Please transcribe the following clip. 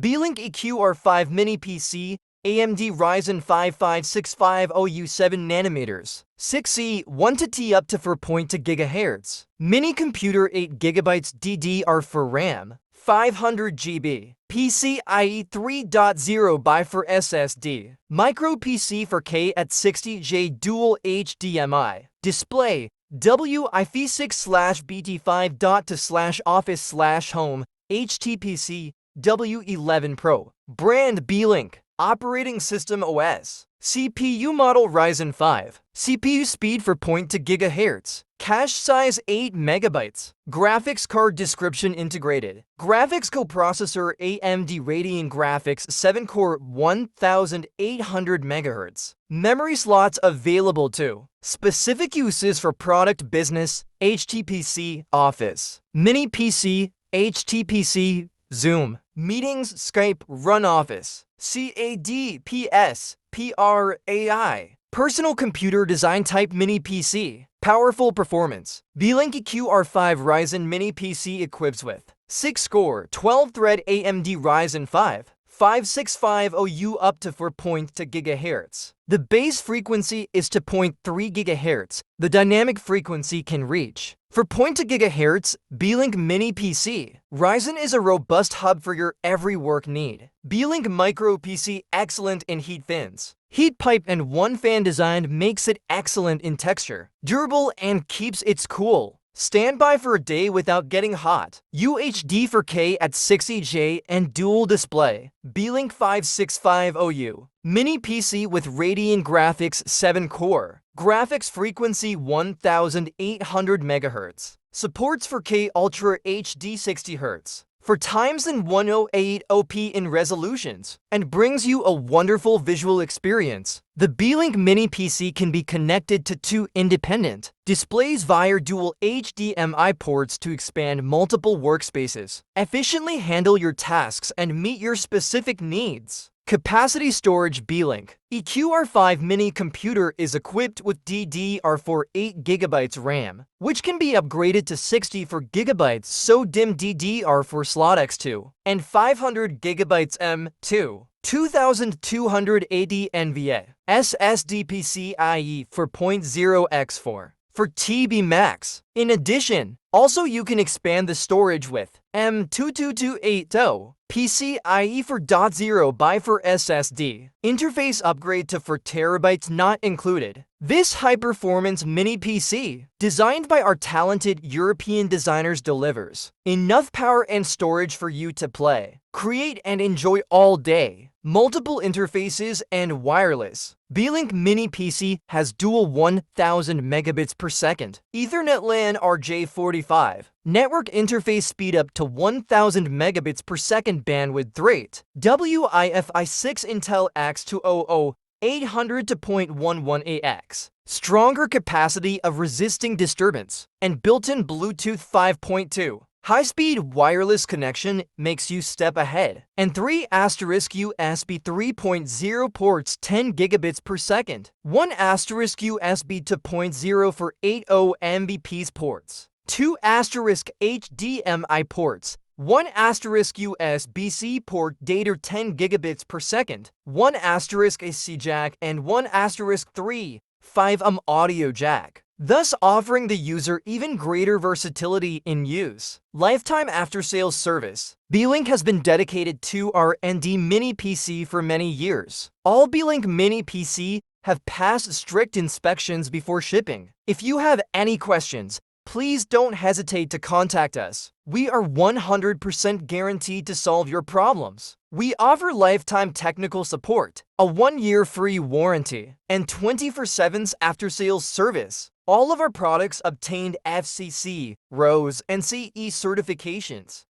Beelink EQR5 Mini PC, AMD Ryzen 5 5650U 7nm, 6E 1-T up to 4.2 GHz, mini computer 8GB DDR4 RAM, 500GB, PCIe 3.0 x SSD, micro PC 4K at 60J dual HDMI, display, WiFi 6/BT5.2/office/home, HTPC, W11 Pro, brand Beelink, operating system OS, CPU model Ryzen 5, CPU speed 4.2 GHz, cache size 8 MB, graphics card description integrated, graphics coprocessor AMD Radeon Graphics 7-core 1800 MHz, memory slots available too, specific uses for product business, HTPC, office, mini PC, HTPC, Zoom, meetings, Skype, run office, CAD/PS, PRAI, personal computer design type mini PC, powerful performance. Beelink EQR5 Ryzen mini PC equips with 6-core, 12-thread AMD Ryzen 5, 5650U up to 4.2 GHz. The base frequency is 2.3 GHz. The dynamic frequency can reach 4.2 GHz. Beelink Mini PC. Ryzen is a robust hub for your every work need. Beelink Micro PC excellent in heat fins. Heat pipe and one fan design makes it excellent in texture, durable and keeps it cool. Standby for a day without getting hot. UHD 4K at 60J and dual display. Beelink 5650U. Mini PC with Radeon Graphics 7-core. Graphics frequency 1800 MHz. Supports 4K Ultra HD 60Hz. For times in 1080p in resolutions, and brings you a wonderful visual experience. The Beelink Mini PC can be connected to two independent displays via dual HDMI ports to expand multiple workspaces, efficiently handle your tasks, and meet your specific needs. Capacity storage. Beelink EQR5 mini computer is equipped with DDR4 8GB RAM, which can be upgraded to 64GB SO-DIMM DDR4 slot X2, and 500GB M2, 2280 NVA, SSD PCIe 4.0 x4 for TB Max. In addition, also you can expand the storage with M22280, PCIe 4.0 x SSD. Interface upgrade to 4TB not included. This high-performance mini PC, designed by our talented European designers, delivers enough power and storage for you to play, create, and enjoy all day. Multiple interfaces and wireless. Beelink Mini PC has dual 1000 megabits per second Ethernet LAN RJ45 network interface speed up to 1000 megabits per second bandwidth rate. WiFi 6 Intel X200 800 to 0.11ax. Stronger capacity of resisting disturbance, and built-in Bluetooth 5.2. High-speed wireless connection makes you step ahead. And 3 USB 3.0 ports 10 gigabits per second. 1 USB 2.0 for 80 Mbps ports. 2 HDMI ports. 1 USB-C port data 10 gigabits per second, 1 AC jack, and 1 3.5 audio jack, thus offering the user even greater versatility in use. Lifetime after-sales service. Beelink has been dedicated to R&D Mini PC for many years. All Beelink Mini PC have passed strict inspections before shipping. If you have any questions, please don't hesitate to contact us. We are 100% guaranteed to solve your problems. We offer lifetime technical support, a 1-year free warranty, and 24/7 after-sales service. All of our products obtained FCC, RoHS, and CE certifications.